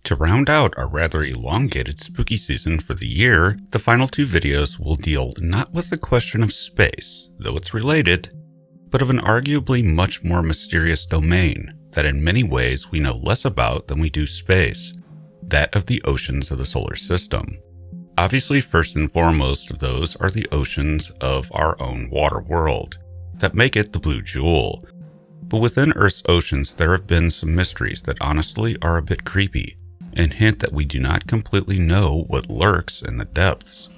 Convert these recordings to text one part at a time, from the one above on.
To round out our rather elongated spooky season for the year, the final two videos will deal not with the question of space, though it's related, but of an arguably much more mysterious domain that in many ways we know less about than we do space, that of the oceans of the solar system. Obviously, first and foremost of those are the oceans of our own water world, that make it the blue jewel. But within Earth's oceans there have been some mysteries that honestly are a bit creepy, and hint that we do not completely know what lurks in the depths.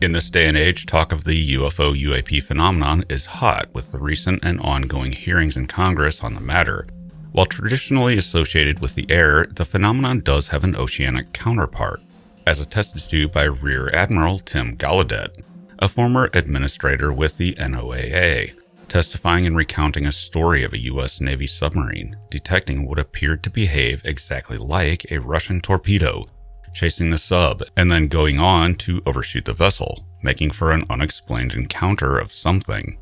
In this day and age, talk of the UFO-UAP phenomenon is hot with the recent and ongoing hearings in Congress on the matter. While traditionally associated with the air, the phenomenon does have an oceanic counterpart, as attested to by Rear Admiral Tim Gallaudet, a former administrator with the NOAA, testifying and recounting a story of a U.S. Navy submarine detecting what appeared to behave exactly like a Russian torpedo, chasing the sub, and then going on to overshoot the vessel, making for an unexplained encounter of something.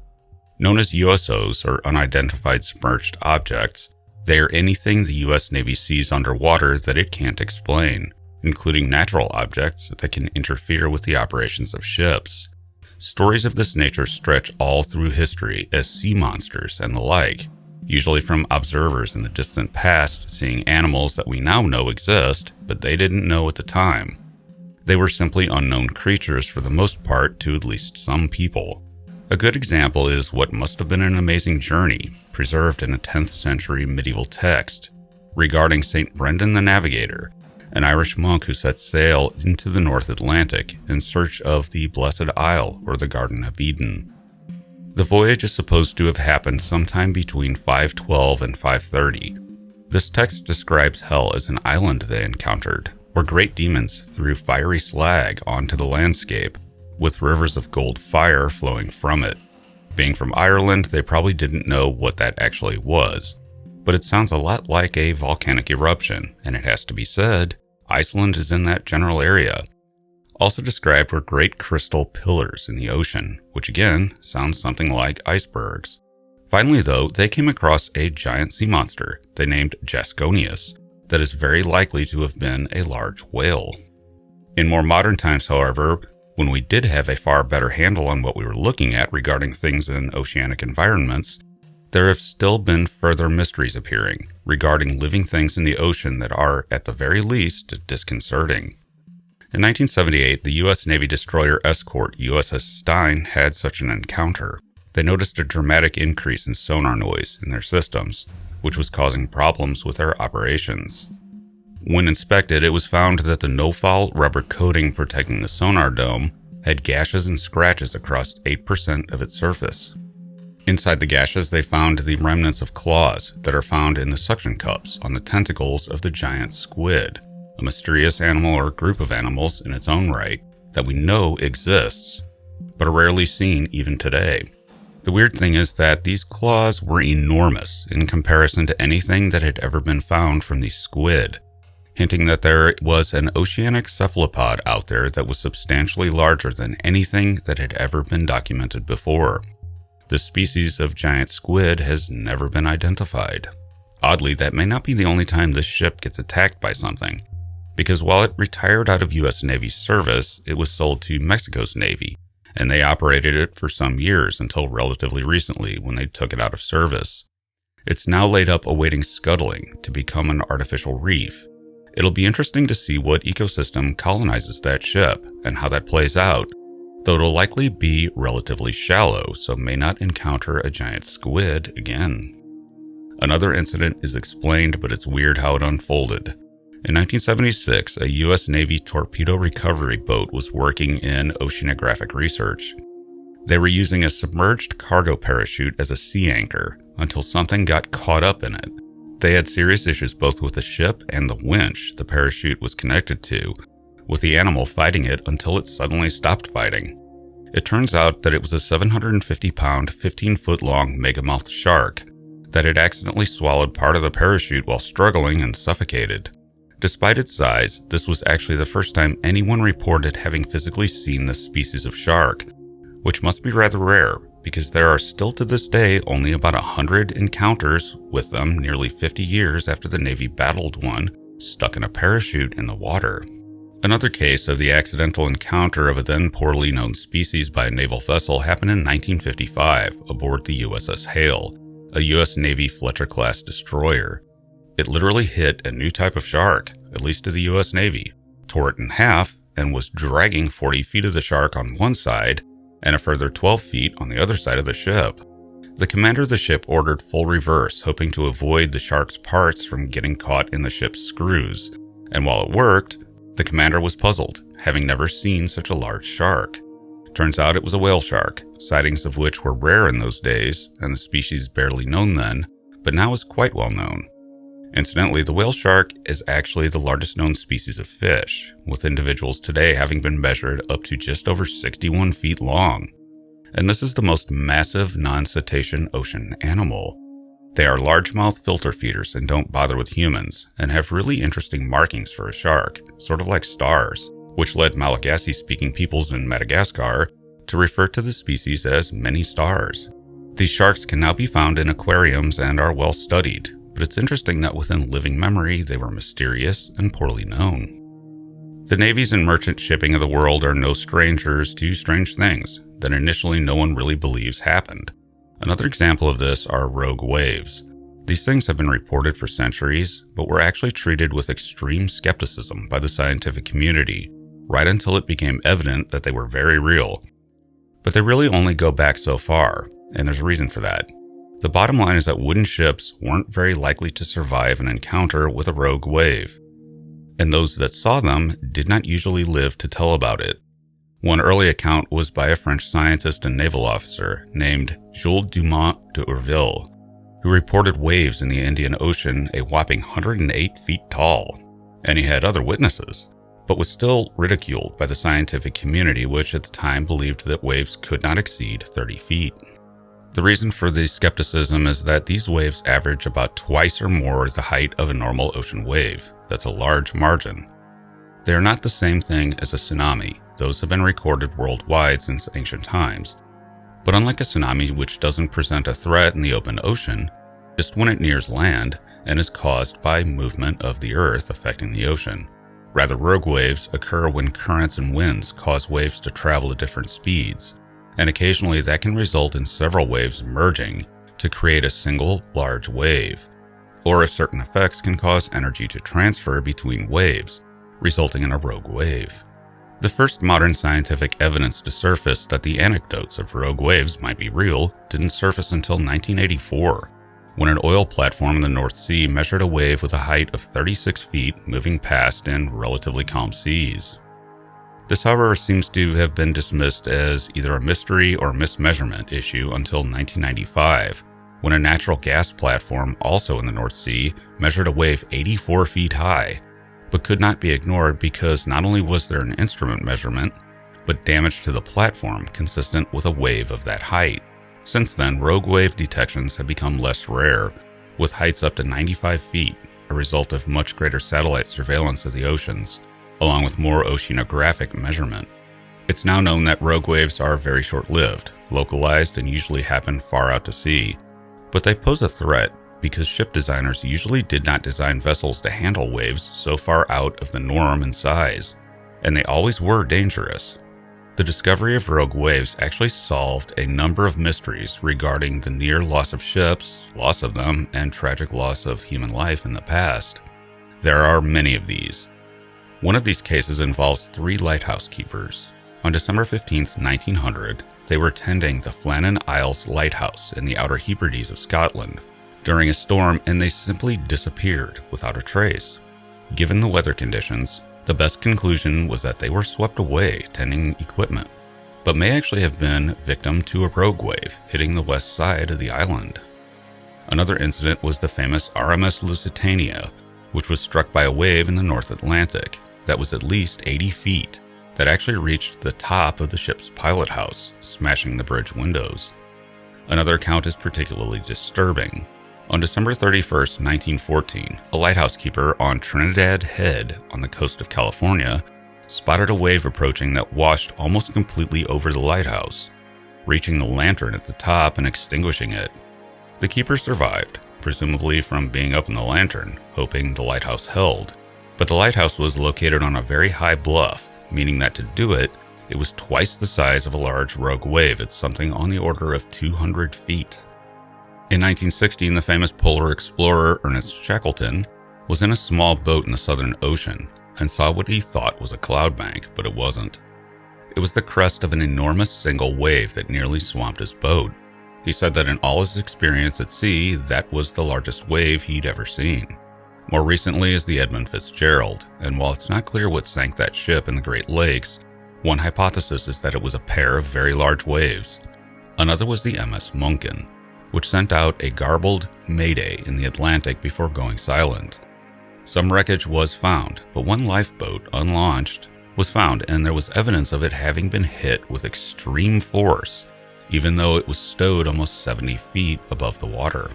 Known as USOs, or unidentified submerged objects, they are anything the U.S. Navy sees underwater that it can't explain, including natural objects that can interfere with the operations of ships. Stories of this nature stretch all through history as sea monsters and the like, usually from observers in the distant past seeing animals that we now know exist, but they didn't know at the time. They were simply unknown creatures for the most part to at least some people. A good example is what must have been an amazing journey, preserved in a 10th century medieval text, regarding St. Brendan the Navigator, an Irish monk who set sail into the North Atlantic in search of the Blessed Isle or the Garden of Eden. The voyage is supposed to have happened sometime between 512 and 530. This text describes hell as an island they encountered, where great demons threw fiery slag onto the landscape, with rivers of gold fire flowing from it. Being from Ireland, they probably didn't know what that actually was, but it sounds a lot like a volcanic eruption, and it has to be said, Iceland is in that general area. Also described were great crystal pillars in the ocean, which again sounds something like icebergs. Finally though, they came across a giant sea monster they named Jasconius that is very likely to have been a large whale. In more modern times, however, when we did have a far better handle on what we were looking at regarding things in oceanic environments, there have still been further mysteries appearing regarding living things in the ocean that are, at the very least, disconcerting. In 1978, the U.S. Navy destroyer escort USS Stein had such an encounter. They noticed a dramatic increase in sonar noise in their systems, which was causing problems with their operations. When inspected, it was found that the no-fall rubber coating protecting the sonar dome had gashes and scratches across 8% of its surface. Inside the gashes, they found the remnants of claws that are found in the suction cups on the tentacles of the giant squid, a mysterious animal or group of animals in its own right that we know exists, but are rarely seen even today. The weird thing is that these claws were enormous in comparison to anything that had ever been found from these squid, hinting that there was an oceanic cephalopod out there that was substantially larger than anything that had ever been documented before. This species of giant squid has never been identified. Oddly, that may not be the only time this ship gets attacked by something, because while it retired out of U.S. Navy service, it was sold to Mexico's Navy, and they operated it for some years until relatively recently when they took it out of service. It's now laid up awaiting scuttling to become an artificial reef. It'll be interesting to see what ecosystem colonizes that ship and how that plays out, though it'll likely be relatively shallow, so may not encounter a giant squid again. Another incident is explained, but it's weird how it unfolded. In 1976, a U.S. Navy torpedo recovery boat was working in oceanographic research. They were using a submerged cargo parachute as a sea anchor until something got caught up in it. They had serious issues both with the ship and the winch the parachute was connected to, with the animal fighting it until it suddenly stopped fighting. It turns out that it was a 750-pound, 15-foot-long megamouth shark that had accidentally swallowed part of the parachute while struggling and suffocated. Despite its size, this was actually the first time anyone reported having physically seen this species of shark, which must be rather rare because there are still to this day only about 100 encounters with them nearly 50 years after the Navy battled one stuck in a parachute in the water. Another case of the accidental encounter of a then poorly known species by a naval vessel happened in 1955 aboard the USS Hale, a U.S. Navy Fletcher-class destroyer. It literally hit a new type of shark, at least to the U.S. Navy, tore it in half, and was dragging 40 feet of the shark on one side and a further 12 feet on the other side of the ship. The commander of the ship ordered full reverse, hoping to avoid the shark's parts from getting caught in the ship's screws, and while it worked, the commander was puzzled, having never seen such a large shark. Turns out it was a whale shark, sightings of which were rare in those days, and the species barely known then, but now is quite well known. Incidentally, the whale shark is actually the largest known species of fish, with individuals today having been measured up to just over 61 feet long. And this is the most massive non-cetacean ocean animal. They are largemouth filter feeders and don't bother with humans, and have really interesting markings for a shark, sort of like stars, which led Malagasy-speaking peoples in Madagascar to refer to the species as many stars. These sharks can now be found in aquariums and are well studied, but it's interesting that within living memory they were mysterious and poorly known. The navies and merchant shipping of the world are no strangers to strange things that initially no one really believes happened. Another example of this are rogue waves. These things have been reported for centuries, but were actually treated with extreme skepticism by the scientific community, right until it became evident that they were very real. But they really only go back so far, and there's a reason for that. The bottom line is that wooden ships weren't very likely to survive an encounter with a rogue wave, and those that saw them did not usually live to tell about it. One early account was by a French scientist and naval officer named Jules Dumont d'Urville, who reported waves in the Indian Ocean a whopping 108 feet tall, and he had other witnesses, but was still ridiculed by the scientific community, which at the time believed that waves could not exceed 30 feet. The reason for the skepticism is that these waves average about twice or more the height of a normal ocean wave. That's a large margin. They are not the same thing as a tsunami. Those have been recorded worldwide since ancient times. But unlike a tsunami, which doesn't present a threat in the open ocean, just when it nears land and is caused by movement of the earth affecting the ocean. Rather, rogue waves occur when currents and winds cause waves to travel at different speeds, and occasionally that can result in several waves merging to create a single large wave, or if certain effects can cause energy to transfer between waves, resulting in a rogue wave. The first modern scientific evidence to surface that the anecdotes of rogue waves might be real didn't surface until 1984, when an oil platform in the North Sea measured a wave with a height of 36 feet moving past in relatively calm seas. This, however, seems to have been dismissed as either a mystery or mismeasurement issue until 1995, when a natural gas platform also in the North Sea measured a wave 84 feet high, but could not be ignored because not only was there an instrument measurement, but damage to the platform consistent with a wave of that height. Since then, rogue wave detections have become less rare, with heights up to 95 feet, a result of much greater satellite surveillance of the oceans, along with more oceanographic measurement. It's now known that rogue waves are very short-lived, localized, and usually happen far out to sea, but they pose a threat because ship designers usually did not design vessels to handle waves so far out of the norm in size, and they always were dangerous. The discovery of rogue waves actually solved a number of mysteries regarding the near loss of ships, loss of them, and tragic loss of human life in the past. There are many of these. One of these cases involves 3 lighthouse keepers. On December 15, 1900, they were tending the Flannan Isles Lighthouse in the Outer Hebrides of Scotland during a storm, and they simply disappeared without a trace. Given the weather conditions, the best conclusion was that they were swept away tending equipment, but may actually have been victim to a rogue wave hitting the west side of the island. Another incident was the famous RMS Lusitania, which was struck by a wave in the North Atlantic that was at least 80 feet, that actually reached the top of the ship's pilot house, smashing the bridge windows. Another account is particularly disturbing. On December 31, 1914, a lighthouse keeper on Trinidad Head on the coast of California spotted a wave approaching that washed almost completely over the lighthouse, reaching the lantern at the top and extinguishing it. The keeper survived, presumably from being up in the lantern, hoping the lighthouse held, But the lighthouse was located on a very high bluff, meaning that to do it, it was twice the size of a large rogue wave. It's something on the order of 200 feet. In 1916, the famous polar explorer Ernest Shackleton was in a small boat in the Southern Ocean and saw what he thought was a cloud bank, but it wasn't. It was the crest of an enormous single wave that nearly swamped his boat. He said that in all his experience at sea, that was the largest wave he'd ever seen. More recently is the Edmund Fitzgerald, and while it's not clear what sank that ship in the Great Lakes, one hypothesis is that it was a pair of very large waves. Another was the MS Munkin, which sent out a garbled mayday in the Atlantic before going silent. Some wreckage was found, but one lifeboat, unlaunched, was found, and there was evidence of it having been hit with extreme force, even though it was stowed almost 70 feet above the water.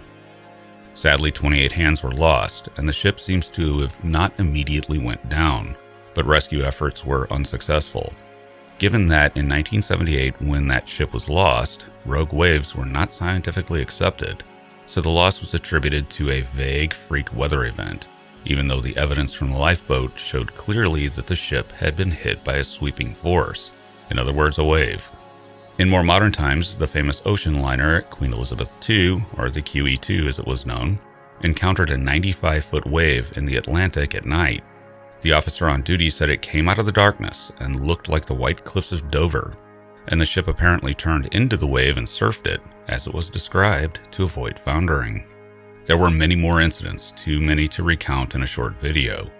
Sadly, 28 hands were lost, and the ship seems to have not immediately went down, but rescue efforts were unsuccessful. Given that in 1978, when that ship was lost, rogue waves were not scientifically accepted, so the loss was attributed to a vague freak weather event, even though the evidence from the lifeboat showed clearly that the ship had been hit by a sweeping force, in other words, a wave. In more modern times, the famous ocean liner Queen Elizabeth II, or the QE2 as it was known, encountered a 95-foot wave in the Atlantic at night. The officer on duty said it came out of the darkness and looked like the white cliffs of Dover, and the ship apparently turned into the wave and surfed it, as it was described, to avoid foundering. There were many more incidents, too many to recount in a short video,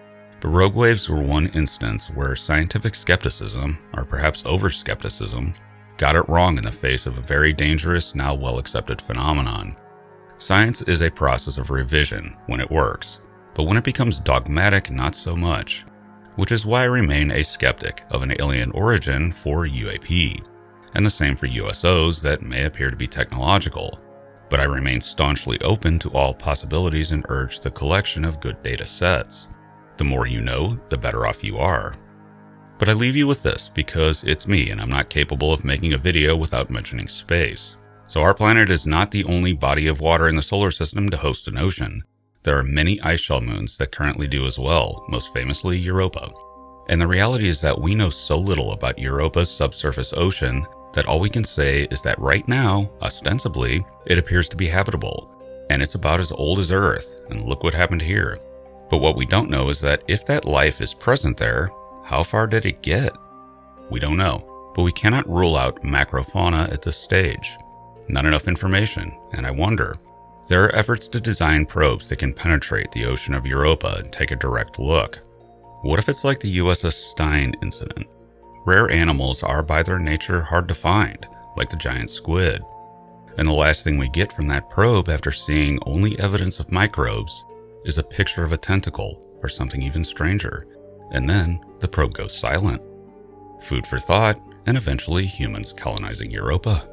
but rogue waves were one instance where scientific skepticism, or perhaps over-skepticism, got it wrong in the face of a very dangerous, now well-accepted phenomenon. Science is a process of revision when it works, but when it becomes dogmatic, not so much, which is why I remain a skeptic of an alien origin for UAP, and the same for USOs that may appear to be technological, but I remain staunchly open to all possibilities and urge the collection of good data sets. The more you know, the better off you are. But I leave you with this because it's me and I'm not capable of making a video without mentioning space. So our planet is not the only body of water in the solar system to host an ocean. There are many ice shell moons that currently do as well, most famously Europa. And the reality is that we know so little about Europa's subsurface ocean that all we can say is that right now, ostensibly, it appears to be habitable, and it's about as old as Earth, and look what happened here. But what we don't know is that if that life is present there, how far did it get? We don't know, but we cannot rule out macrofauna at this stage. Not enough information, and I wonder. There are efforts to design probes that can penetrate the ocean of Europa and take a direct look. What if it's like the USS Stein incident? Rare animals are by their nature hard to find, like the giant squid. And the last thing we get from that probe after seeing only evidence of microbes is a picture of a tentacle or something even stranger. And then the probe goes silent. Food for thought, and eventually humans colonizing Europa.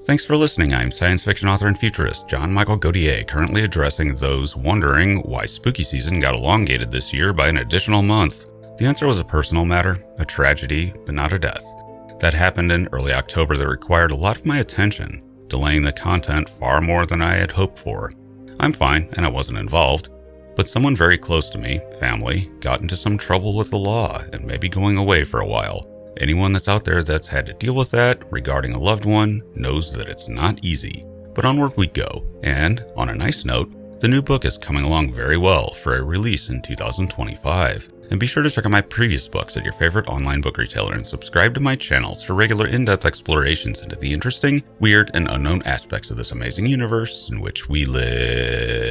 Thanks for listening. I'm science fiction author and futurist John Michael Godier, currently addressing those wondering why spooky season got elongated this year by an additional month. The answer was a personal matter, a tragedy, but not a death. That happened in early October that required a lot of my attention, delaying the content far more than I had hoped for. I'm fine, and I wasn't involved, but someone very close to me, family, got into some trouble with the law and may be going away for a while. Anyone that's out there that's had to deal with that regarding a loved one knows that it's not easy. But onward we go, and on a nice note, the new book is coming along very well for a release in 2025. And be sure to check out my previous books at your favorite online book retailer and subscribe to my channels for regular in-depth explorations into the interesting, weird, and unknown aspects of this amazing universe in which we live.